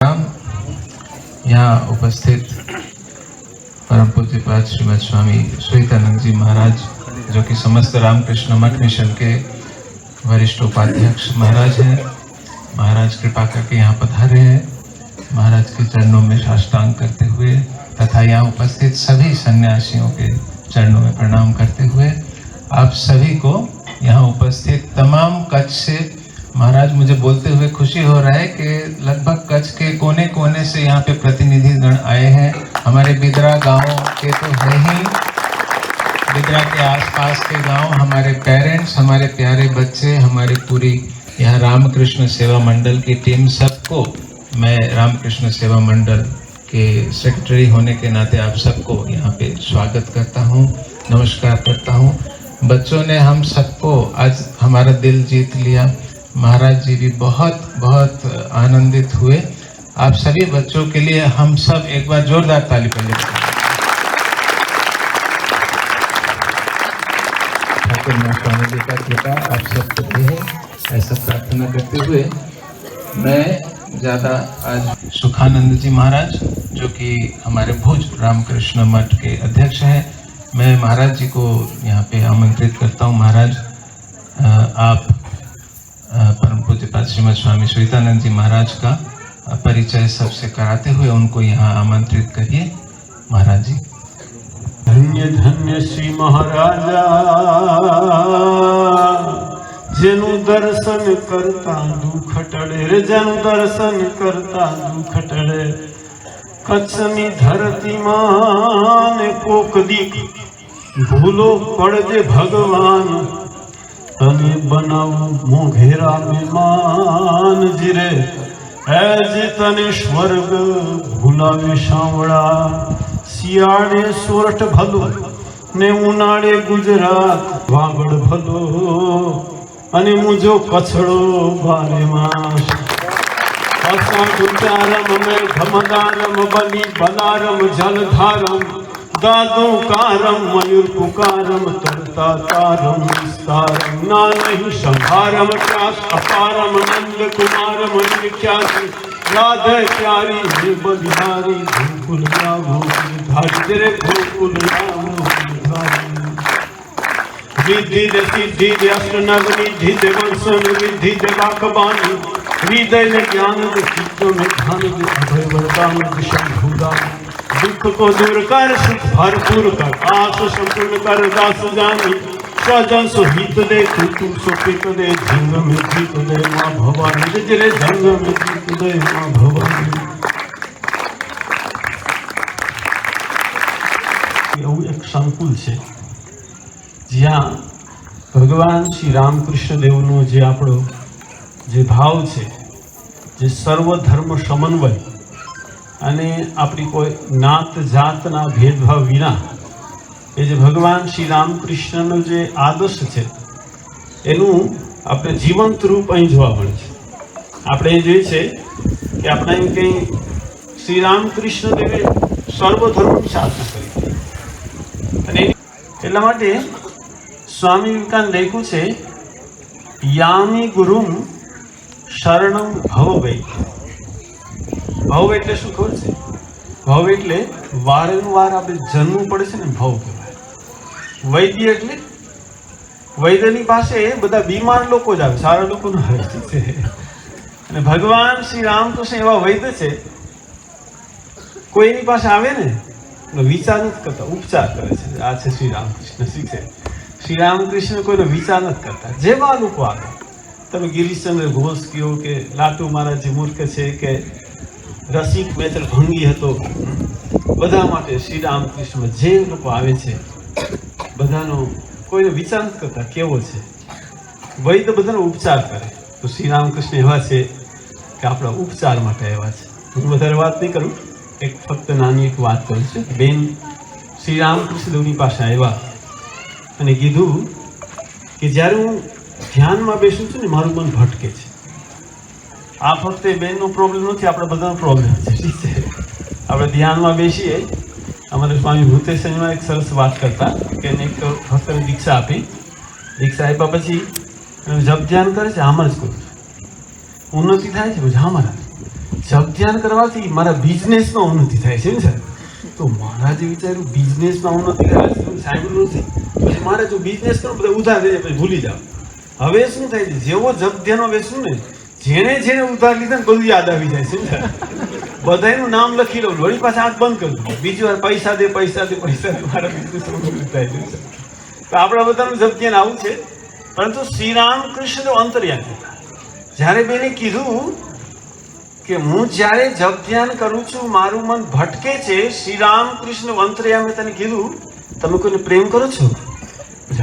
प्रणाम। यहाँ उपस्थित परम पूज्यपाद श्रीमद स्वामी श्वेतानंद जी महाराज, जो कि समस्त रामकृष्ण मठ मिशन के वरिष्ठ उपाध्यक्ष महाराज हैं, महाराज कृपा करके यहाँ पधारे हैं। महाराज के चरणों में साष्टांग करते हुए तथा यहाँ उपस्थित सभी सन्यासियों के चरणों में प्रणाम करते हुए आप सभी को यहाँ उपस्थित तमाम कच्छ से, महाराज मुझे बोलते हुए खुशी हो रहा है कि लगभग कच्छ के कोने कोने से यहाँ पे प्रतिनिधि गण आए हैं। हमारे बिदरा गांव के तो है ही, बिदरा के आसपास के गांव, हमारे पेरेंट्स, हमारे प्यारे बच्चे, हमारी पूरी यहाँ रामकृष्ण सेवा मंडल की टीम, सबको मैं रामकृष्ण सेवा मंडल के सेक्रेटरी होने के नाते आप सबको यहाँ पे स्वागत करता हूँ, नमस्कार करता हूँ। बच्चों ने हम सबको आज हमारा दिल जीत लिया। महाराज जी भी बहुत बहुत आनंदित हुए। आप सभी बच्चों के लिए हम सब एक बार जोरदार ताली पहले ठाकुर स्वामी जी का कृपा आप सबको रहे, ऐसा प्रार्थना करते हुए मैं ज़्यादा आज सुखानंद जी महाराज, जो कि हमारे भुज रामकृष्ण मठ के अध्यक्ष हैं, मैं महाराज जी को यहाँ पे आमंत्रित करता हूँ। महाराज आप परम पूज्यपाद श्रीमद स्वामी श्वेतानंद जी महाराज का परिचय सबसे कराते हुए उनको यहाँ आमंत्रित करिए। महाराज जी। धन्य धन्य श्री महाराजा, जेनु दर्शन करता दुख टळे रे, जेनु दर्शन करता दुख टळे। कच्छनी धरती मान कोक दीक भूलो पड़जे भगवान, तने बनाओ मोघेरा मेहमान जिरे। ऐज तने स्वर्ग भूलावे सांवड़ा, सियाड़े सोरठ भलो ने उनाड़े गुजरात वागड़ भलो, अने मुझो कछड़ो बारे मास। असाधुचारम में धमदारम बलि बलारम जलधारम, दादो कारम मयूर पुकारम तरता तारम विस्तारम। ना नहीं संहारम त्रास अपारम नंद कुमारम निख्याति, राधे प्यारी हे बलिहारी भूकुल रामो धारी रे भूकुल रामो धारी। रिद्धि दे सिद्धि दे अष्ट नवनिधि दे वंशन विधि दे वाकबानी, हृदय ने ज्ञान दे चित्तों में ध्यान दे अभय वरदान दे शंभुदान। दुख को दूर कर सुख भरपूर कर, आस संपूर्ण कर दास जानी। स्वजन सो हित दे तू सो पित दे, झंग में जीत दे माँ भवानी जिरे, झंग में जीत दे माँ भवानी। એવું એક સંકુલ છે જ્યાં ભગવાન શ્રી રામકૃષ્ણ દેવનો જે આપણો જે ભાવ છે, જે સર્વધર્મ સમન્વય અને આપણી કોઈ જ્ઞાત જાતના ભેદભાવ વિના એ જે ભગવાન શ્રી રામકૃષ્ણનો જે આદર્શ છે એનું આપણે જીવંત રૂપ અહીં જોવા મળે છે। આપણે એ જોઈએ છે કે આપણે અહીં કંઈ શ્રી રામકૃષ્ણ દેવે સર્વધર્મની સાધના કરી અને એટલા માટે સ્વામી વિવેકાનંદ લખ્યું છે, યામી ગુરુમ શરણમ ભવ વૈ। ભવ એટલે શું ખબર છે? ભવ એટલે વારંવાર આપણે જન્મવું પડે છે ને, ભવ કહેવાય। વૈદ્ય એટલે વૈદ્યની પાસે બધા બીમાર લોકો જ આવે, સારા લોકો ન આવે છે। અને ભગવાન શ્રી રામકૃષ્ણ એવા વૈદ્ય છે, કોઈની પાસે આવે ને વિચાર નથી કરતા, ઉપચાર કરે છે। આ છે શ્રી રામકૃષ્ણ શીખે। શ્રી રામકૃષ્ણ કોઈનો વિચાર નથી કરતા, જેવા લોકો આવે, તમે ગિરીશચંદ્ર ઘોષ કહો કે લાટુ મહારાજ જે મૂર્ખ છે કે રસિક મેચલ ભંગી હતો, બધા માટે શ્રી રામકૃષ્ણ જે લોકો આવે છે બધાનો કોઈનો વિચાર નથી કરતા કેવો છે। વૈદ્ય બધાનો ઉપચાર કરે, તો શ્રી રામકૃષ્ણ એવા છે કે આપણા ઉપચાર માટે આવ્યા છે। હું વધારે વાત નહીં કરું, એક ફક્ત નાની એક વાત કરું છું। બેન શ્રી રામકૃષ્ણ દેવની પાસે આવ્યા અને કીધું કે જ્યારે હું ધ્યાનમાં બેસું છું ને મારું મન ભટકે છે। આ ફક્ત બેનનો પ્રોબ્લેમ નથી, આપણે બધાનો પ્રોબ્લેમ છે, ઠીક છે। આપણે ધ્યાનમાં બેસીએ, અમારે સ્વામી ભૂતેશ્વરમાં એક સરસ વાત કરતા કે એને એક ભક્તને દીક્ષા આપી, દીક્ષા આપ્યા પછી જપ ધ્યાન કરે છે, આમ જ કરું છું, ઉન્નતિ થાય છે, પછી આમાં જપ ધ્યાન કરવાથી મારા બિઝનેસમાં ઉન્નતિ થાય છે ને સાહેબ. તો મહારાજે વિચાર્યું બિઝનેસમાં ઉન્નતિ થાય છે, સાંભળ્યું નથી. પછી મારે જો બિઝનેસ કરું બધા ઉધાર લઈ જાય પછી ભૂલી જાવ. હવે શું થાય છે, જેવો જપ ધ્યાનમાં બેસું ને, જેને જેને ઉધાર લીધા ને બધું યાદ આવી જાય છે ને. બધાનું નામ લખી લઉં, વળી પાછા આંખ બંધ કરી દઉં, બીજી વાર પૈસા દે પૈસા દે પૈસા દે, મારા બિઝનેસ થાય છે. તો આપણા બધાનું જપ ધ્યાન આવું છે. પરંતુ શ્રી રામકૃષ્ણ અંતર્યામી હતા. જ્યારે બેને કીધું કે હું જ્યારે જપ ધ્યાન કરું છું મારું મન ભટકે છે, શ્રી રામકૃષ્ણ અંતર્યામી તને કીધું તમે કોઈને પ્રેમ કરો છો?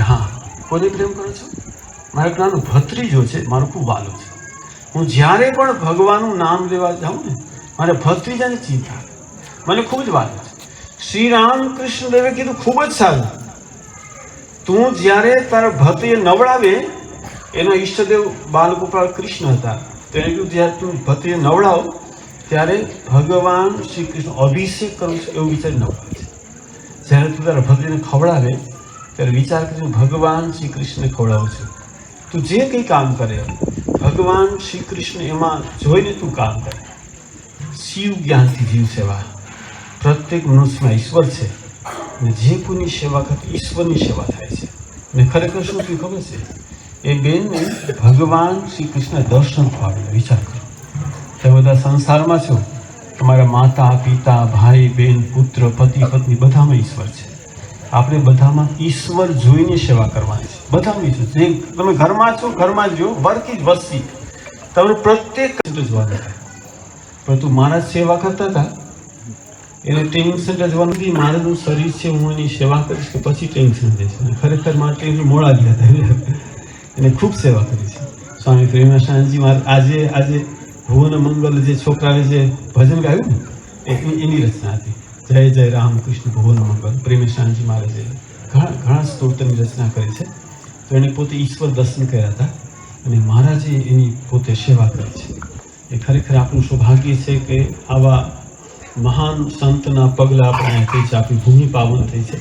હા. કોને પ્રેમ કરો છો? મારો એક નાનો ભત્રીજો છે, મારો ખૂબ વાલો છે. હું જ્યારે પણ ભગવાનનું નામ લેવા જાઉં ને મારે ભત્રીજાની ચિંતા, મને ખૂબ જ વાલો છે. શ્રી રામકૃષ્ણ દેવે કીધું ખૂબ જ સારું, તું જ્યારે તારા ભત્રીએ નવડાવે, એનો ઈષ્ટદેવ બાલગોપાલ કૃષ્ણ હતા, તો એને કીધું જ્યારે તું ભત્રીએ નવડાવ ત્યારે ભગવાન શ્રી કૃષ્ણ અભિષેક કરું છું એવું વિચારી નવડાવે છે. જ્યારે તું તારા ભત્રીને ખવડાવે ત્યારે વિચાર કરીને ભગવાન શ્રી કૃષ્ણને ખવડાવું છું. તું જે કંઈ કામ કરે ભગવાન શ્રી કૃષ્ણ એમાં જોઈને તું કામ કરે. શિવ જ્ઞાનથી જીવ સેવા, પ્રત્યેક મનુષ્યમાં ઈશ્વર છે અને જે કોઈની સેવા કરતી ઈશ્વરની સેવા થાય છે. અને ખરેખર શું થયું ખબર છે, એ બેનને ભગવાન શ્રી કૃષ્ણ દર્શન પાડ્યું. વિચાર કરો, તમે બધા સંસારમાં છો, તમારા માતા પિતા ભાઈ બહેન પુત્ર પતિ પત્ની બધામાં ઈશ્વર છે. આપણે બધામાં ઈશ્વર જોઈને સેવા કરવાની છે. બધામાં ઈશ્વર છે. તમે ઘરમાં છો, ઘરમાં જો વર્ક ઇઝ વસ્તી, તમને પ્રત્યેક જોવાનું થાય. પરંતુ મહારાજ સેવા કરતા હતા, એને ટ્રેનિંગ સેન્ટર જવાનું નથી. મારાનું શરીર છે, હું એની સેવા કરીશ કે પછી ટ્રેનિંગ સેન્ટર જઈશ. અને ખરેખર મારા ટ્રેનિંગ મોડા ગયા હતા, એને ખૂબ સેવા કરી છે. સ્વામી પ્રેમાનંદજી આજે ભુવન મંગલ જે છોકરાએ જે ભજન ગાયું ને એની રચના હતી. જય જય રામકૃષ્ણ ભુવન મંગલ. પ્રેમાનંદજી મહારાજે ઘણા સ્તોત્રની રચના કરી છે. તો એને પોતે ઈશ્વર દર્શન કર્યા હતા અને મહારાજે એની પોતે સેવા કરી છે. એ ખરેખર આપણું સૌભાગ્ય છે કે આવા મહાન સંતના પગલાં આપણે થઈ છે, આપણી ભૂમિ પાવન થઈ છે.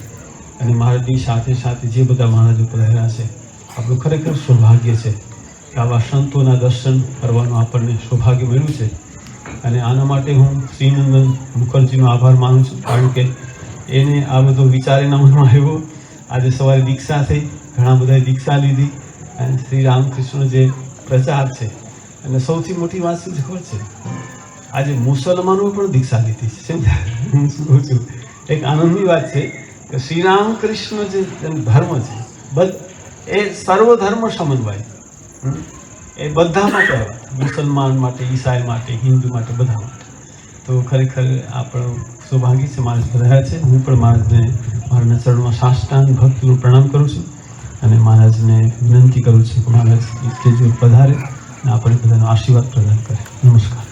અને મહારાજની સાથે સાથે જે બધા મહારાજો પધાર્યા છે, આપણું ખરેખર સૌભાગ્ય છે કે આવા સંતોના દર્શન કરવાનું આપણને સૌભાગ્ય મળ્યું છે. અને આના માટે હું શ્રીનંદન મુખર્જીનો આભાર માનું છું, કારણ કે એને આ બધો વિચાર એના મનમાં આવ્યો. આજે સવારે દીક્ષા થઈ, ઘણા બધાએ દીક્ષા લીધી અને શ્રી રામકૃષ્ણ જે પ્રચાર છે. અને સૌથી મોટી વાત શું ખબર છે, આજે મુસલમાનો પણ દીક્ષા લીધી છે. હું શું કહું છું, એક આનંદની વાત છે કે શ્રી રામકૃષ્ણ જે ધર્મ છે એ સર્વધર્મ સમન્વય, એ બધા માટે, મુસલમાન માટે, ઈસાઈ માટે, હિન્દુ માટે, બધા માટે. તો ખરેખર આપણું સૌભાગ્ય છે મહારાજ પધાર્યા છે. હું પણ મહારાજના ચરણમાં સાષ્ટાંગ ભક્તિનું પ્રણામ કરું છું અને મહારાજને વિનંતી કરું છું કે મહારાજ સ્ટેજ પર પધારે અને આપણે બધાનો આશીર્વાદ પ્રદાન કરે. નમસ્કાર.